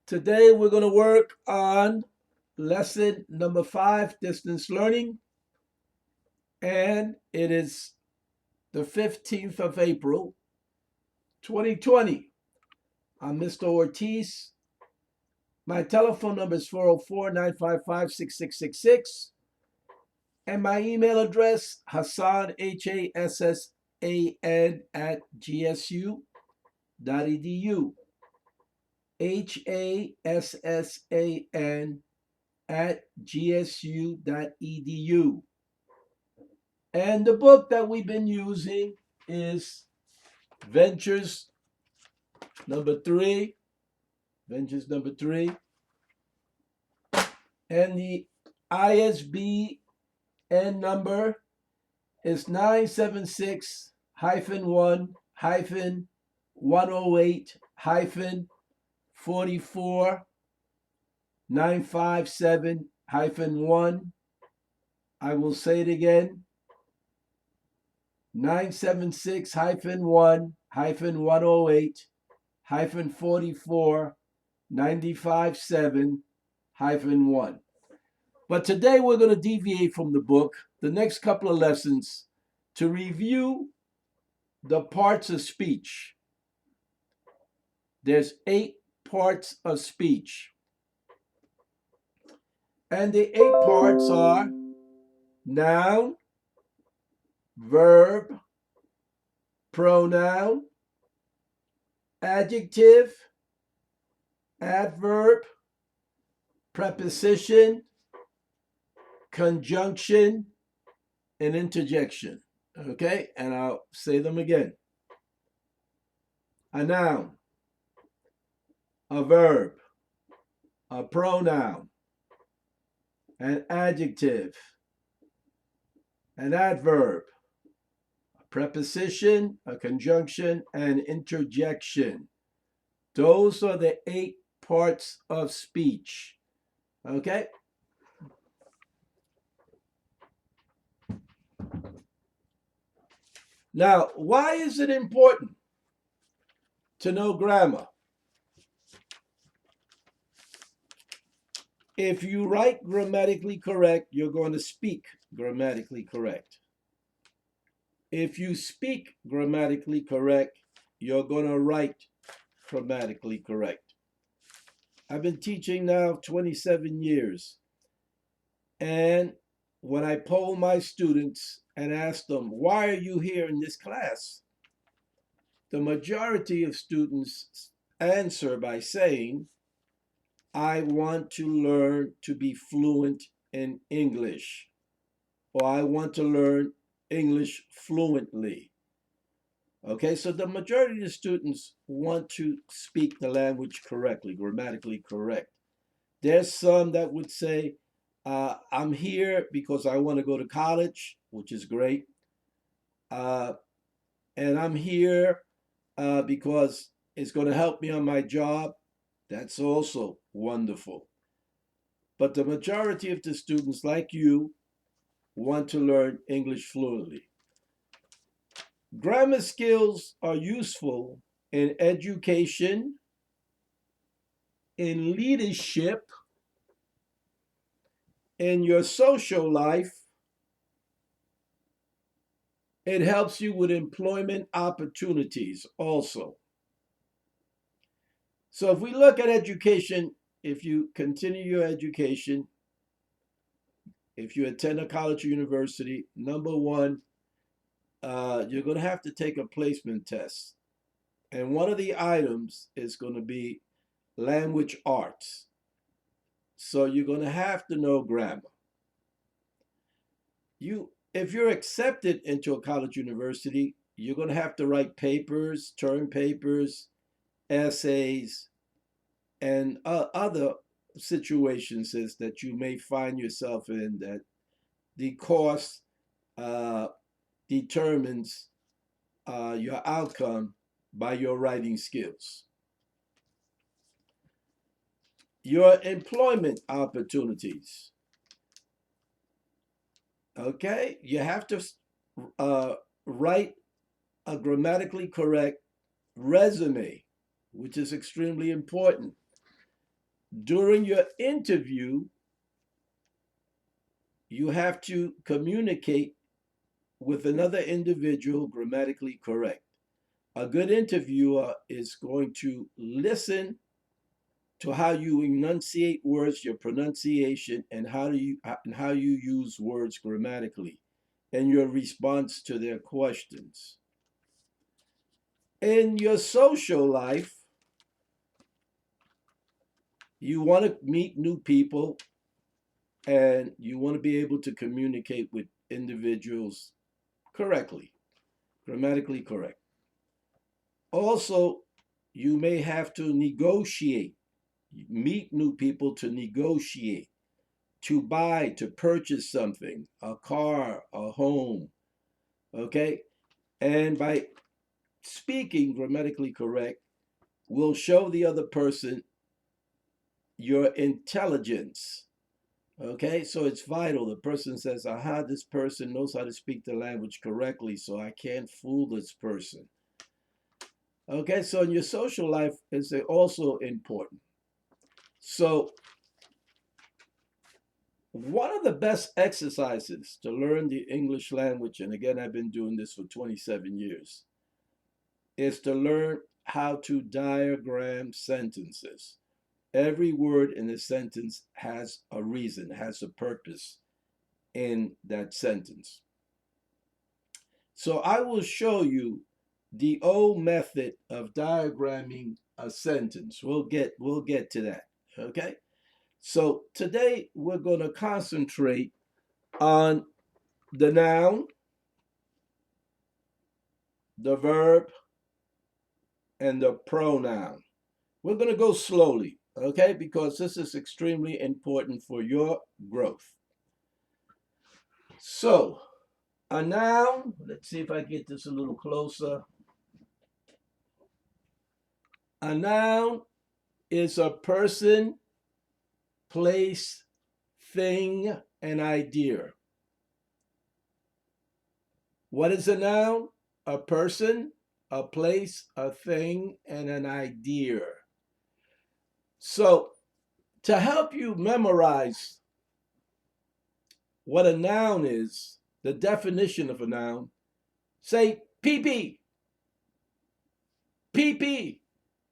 Today we're going to work on lesson number 5, distance learning, and it is the 15th of April, 2020. I'm Mr. Ortiz. My telephone number is 404-955-6666, and my email address, Hassan, HASSAN @gsu.edu. HASSAN @gsu.edu. And the book that we've been using is Ventures number 3. Ventures number 3. And the ISBN number is 976-1-108-44-957-1. I will say it again. 976-1-108-44-957-1. But today we're going to deviate from the book the next couple of lessons to review the parts of speech. There's 8 parts of speech. And the 8 parts are noun, verb, pronoun, adjective, adverb, preposition, conjunction, and interjection. Okay, and I'll say them again. A noun, a verb, a pronoun, an adjective, an adverb, a preposition, a conjunction, and interjection. Those are the 8 parts of speech. Okay? Now, why is it important to know grammar? If you write grammatically correct, you're going to speak grammatically correct. If you speak grammatically correct, you're going to write grammatically correct. I've been teaching now 27 years. And when I poll my students and ask them, why are you here in this class? The majority of students answer by saying, I want to learn to be fluent in English, or I want to learn English fluently. Okay, so the majority of the students want to speak the language correctly, grammatically correct. There's some that would say, I'm here because I want to go to college, which is great. And I'm here because it's going to help me on my job. That's also wonderful. But the majority of the students, like you, want to learn English fluently. Grammar skills are useful in education, in leadership, in your social life. It helps you with employment opportunities also. So if we look at education, if you continue your education, if you attend a college or university, number one, you're going to have to take a placement test. And one of the items is going to be language arts. So you're going to have to know grammar. If you're accepted into a college university, you're going to have to write papers, term papers, essays, and other situations that you may find yourself in that the course determines your outcome by your writing skills. Your employment opportunities. Okay, you have to write a grammatically correct resume, which is extremely important. During your interview, you have to communicate with another individual grammatically correct. A good interviewer is going to listen to how you enunciate words, your pronunciation, and how you use words grammatically, and your response to their questions. In your social life, you want to meet new people and you want to be able to communicate with individuals correctly, grammatically correct. Also, you may have to negotiate, meet new people to negotiate, to buy, to purchase something, a car, a home, okay? And by speaking grammatically correct, will show the other person your intelligence. Okay, so it's vital. The person says, aha, this person knows how to speak the language correctly, so I can't fool this person. Okay, so in your social life is also important. So one of the best exercises to learn the English language, and again, I've been doing this for 27 years, is to learn how to diagram sentences. Every word in a sentence has a reason, has a purpose in that sentence. So I will show you the old method of diagramming a sentence. We'll get to that. Okay? So today we're going to concentrate on the noun, the verb, and the pronoun. We're going to go slowly, okay? Because this is extremely important for your growth. So, a noun, let's see if I get this a little closer. A noun is a person, place, thing, and idea. What is a noun? A person, a place, a thing, and an idea. So, to help you memorize what a noun is, the definition of a noun, say pee-pee. Pee-pee.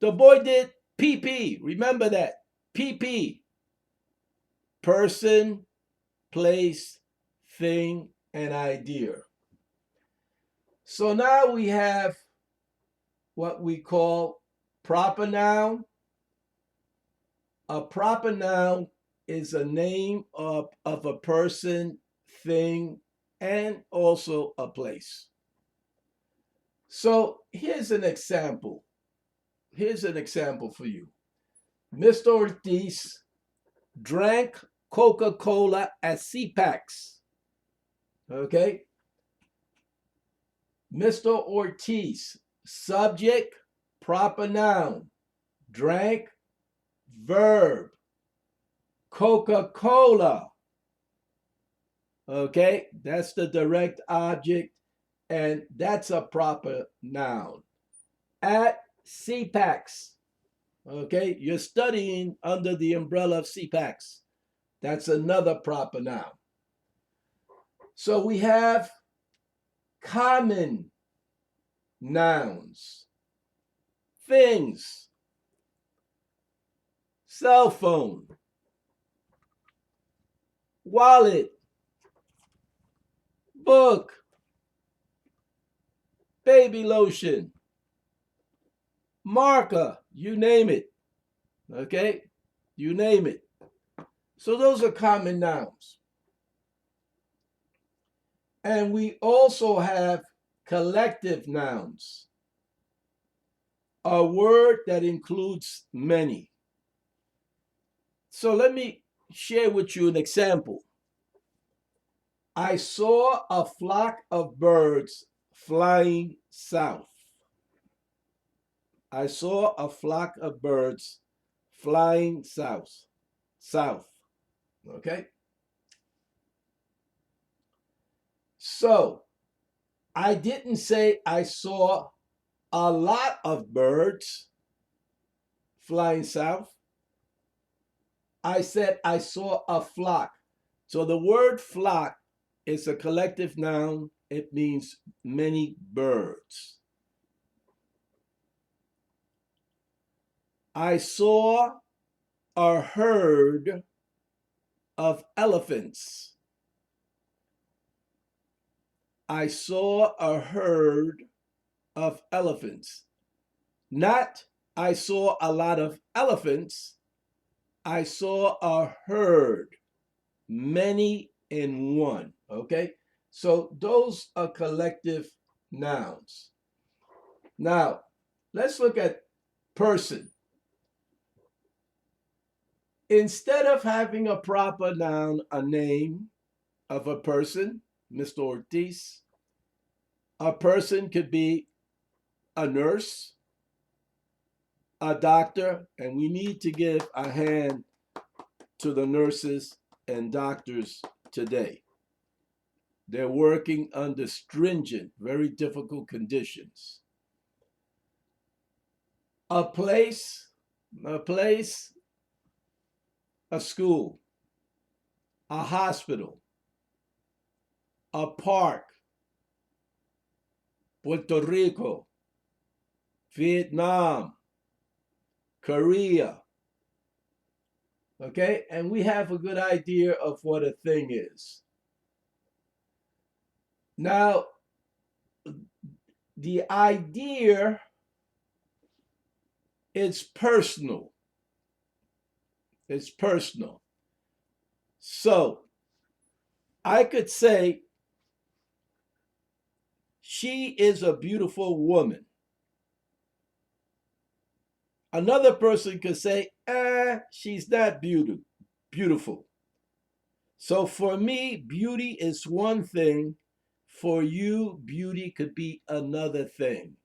The boy did pee-pee. Remember that. Pee-pee. Person, place, thing, and idea. So now we have what we call proper noun. A proper noun is a name of a person, thing, and also a place. So here's an example. Here's an example for you. Mr. Ortiz drank Coca-Cola at CPAX. Okay? Mr. Ortiz, subject, proper noun, drank, verb, Coca-Cola. Okay? That's the direct object, and that's a proper noun. At CPAX. Okay? You're studying under the umbrella of CPAX. That's another proper noun. So we have common nouns, things, cell phone, wallet, book, baby lotion, marker, you name it. Okay? You name it. So those are common nouns. And we also have collective nouns, a word that includes many. So let me share with you an example. I saw a flock of birds flying south. I saw a flock of birds flying south. South. Okay? So, I didn't say I saw a lot of birds flying south. I said I saw a flock. So the word flock is a collective noun. It means many birds. I saw a herd of elephants. I saw a herd of elephants. Not I saw a lot of elephants. I saw a herd, many in one. Okay? So those are collective nouns. Now, let's look at person. Instead of having a proper noun, a name of a person, Mr. Ortiz, a person could be a nurse, a doctor, and we need to give a hand to the nurses and doctors today. They're working under stringent, very difficult conditions. A place, a school, a hospital, a park, Puerto Rico, Vietnam, Korea. Okay, and we have a good idea of what a thing is. Now, the idea is personal. It's personal. So I could say, she is a beautiful woman. Another person could say, she's not beautiful. So for me, beauty is one thing. For you, beauty could be another thing.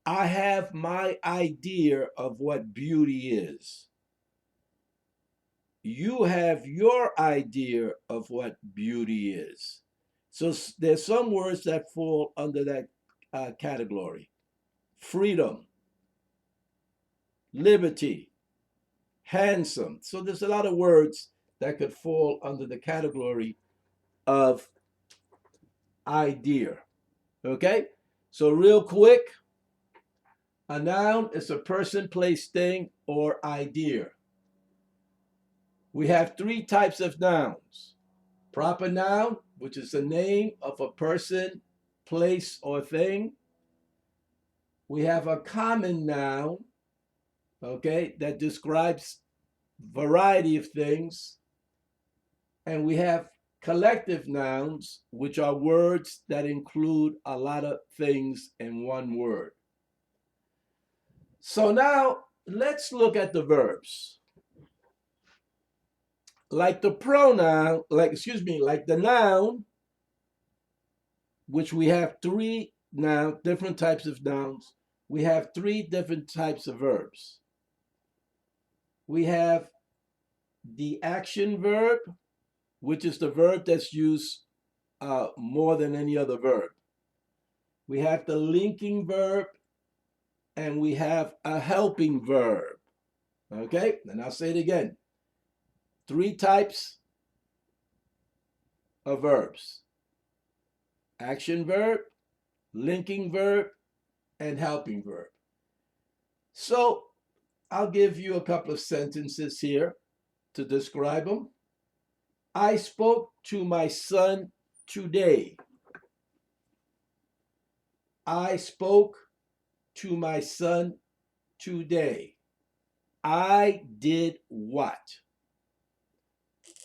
I have my idea of what beauty is. You have your idea of what beauty is. So there's some words that fall under that category. Freedom, liberty, handsome. So there's a lot of words that could fall under the category of idea. Okay? So real quick, a noun is a person, place, thing, or idea. We have three types of nouns. Proper noun, which is the name of a person, place, or thing. We have a common noun, okay, that describes variety of things. And we have collective nouns, which are words that include a lot of things in one word. So now let's look at the verbs. Like the pronoun, like the noun, which we have three now different types of nouns, we have three different types of verbs. We have the action verb, which is the verb that's used more than any other verb. We have the linking verb, and we have a helping verb. Okay, and I'll say it again. Three types of verbs: action verb, linking verb, and helping verb. So I'll give you a couple of sentences here to describe them. I spoke to my son today. I spoke to my son today. I did what?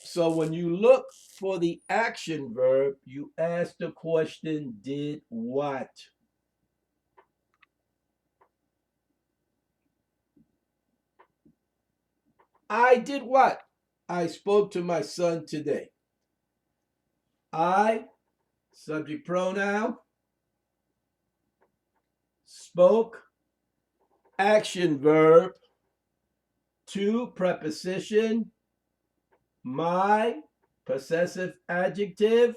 So when you look for the action verb, you ask the question, did what? I did what? I spoke to my son today. I, subject pronoun, spoke, action verb, to, preposition, my, possessive adjective,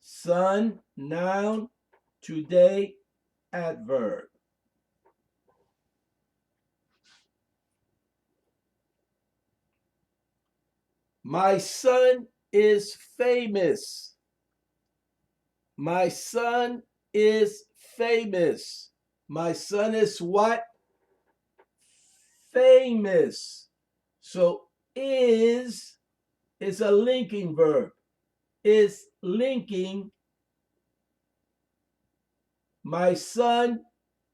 son, noun, today, adverb. My son is famous. My son is famous. My son is what? Famous. So is a linking verb. Is linking my son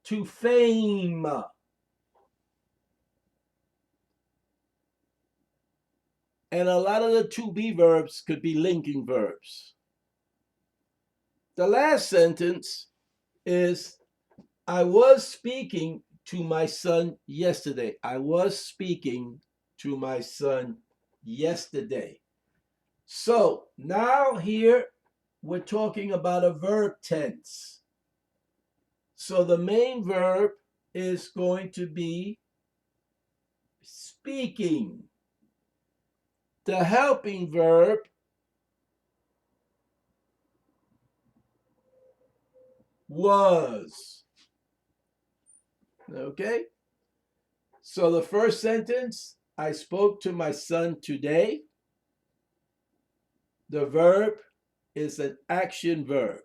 to fame. And a lot of the to-be verbs could be linking verbs. The last sentence is, I was speaking to my son yesterday. I was speaking to my son yesterday. So now here we're talking about a verb tense. So the main verb is going to be speaking. The helping verb was. Okay? So the first sentence, I spoke to my son today. The verb is an action verb.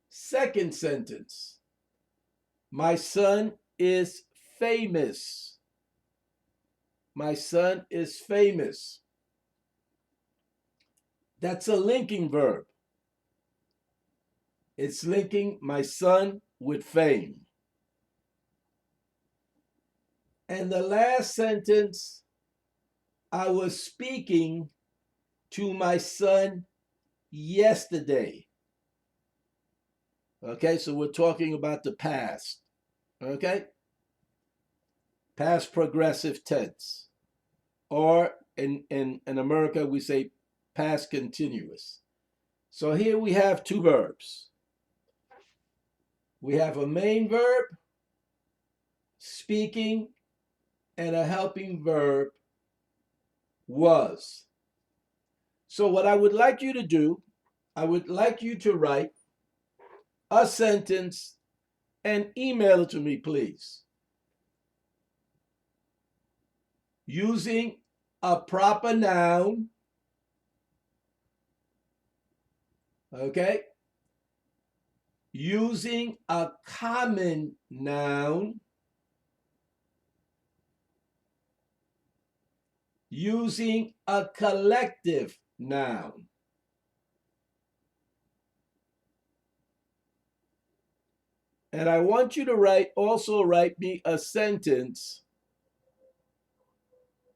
Second sentence, my son is famous. My son is famous. That's a linking verb. It's linking my son with fame. And the last sentence, I was speaking to my son yesterday. Okay, so we're talking about the past. Okay? Past progressive tense. Or in America, we say past continuous. So here we have two verbs. We have a main verb, speaking, and a helping verb, was. So what I would like you to do, I would like you to write a sentence and email it to me, please. Using a proper noun, okay? Using a common noun, using a collective noun. And I want you to also write me a sentence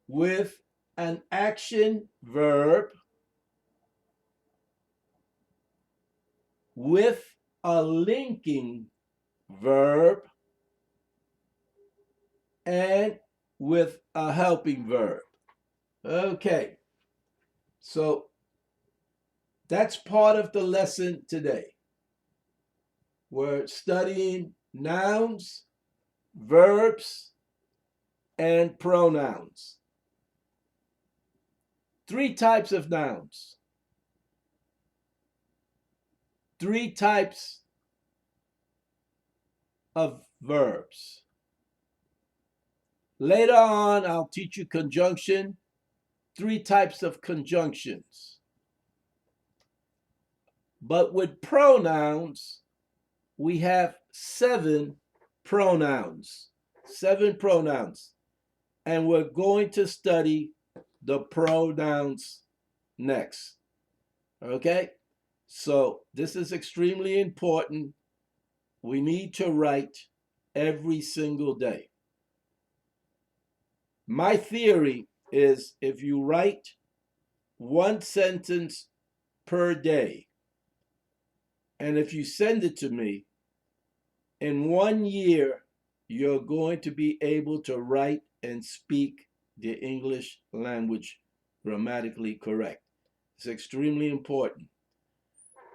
with an action verb, with a linking verb, and with a helping verb. Okay, so that's part of the lesson today. We're studying nouns, verbs, and pronouns. 3 types of nouns. 3 types of verbs. Later on, I'll teach you conjunction, 3 types of conjunctions. But with pronouns, we have 7 pronouns. 7 pronouns. And we're going to study the pronouns next. Okay? So this is extremely important. We need to write every single day. My theory is if you write 1 sentence per day, and if you send it to me, in 1 year, you're going to be able to write and speak the English language grammatically correct. It's extremely important.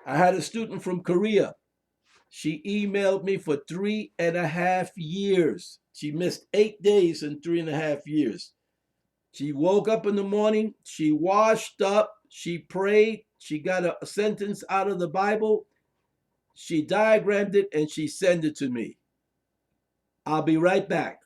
I had a student from Korea. She emailed me for 3.5 years. She missed 8 days in 3.5 years. She woke up in the morning, she washed up, she prayed, she got a sentence out of the Bible, she diagrammed it, and she sent it to me. I'll be right back.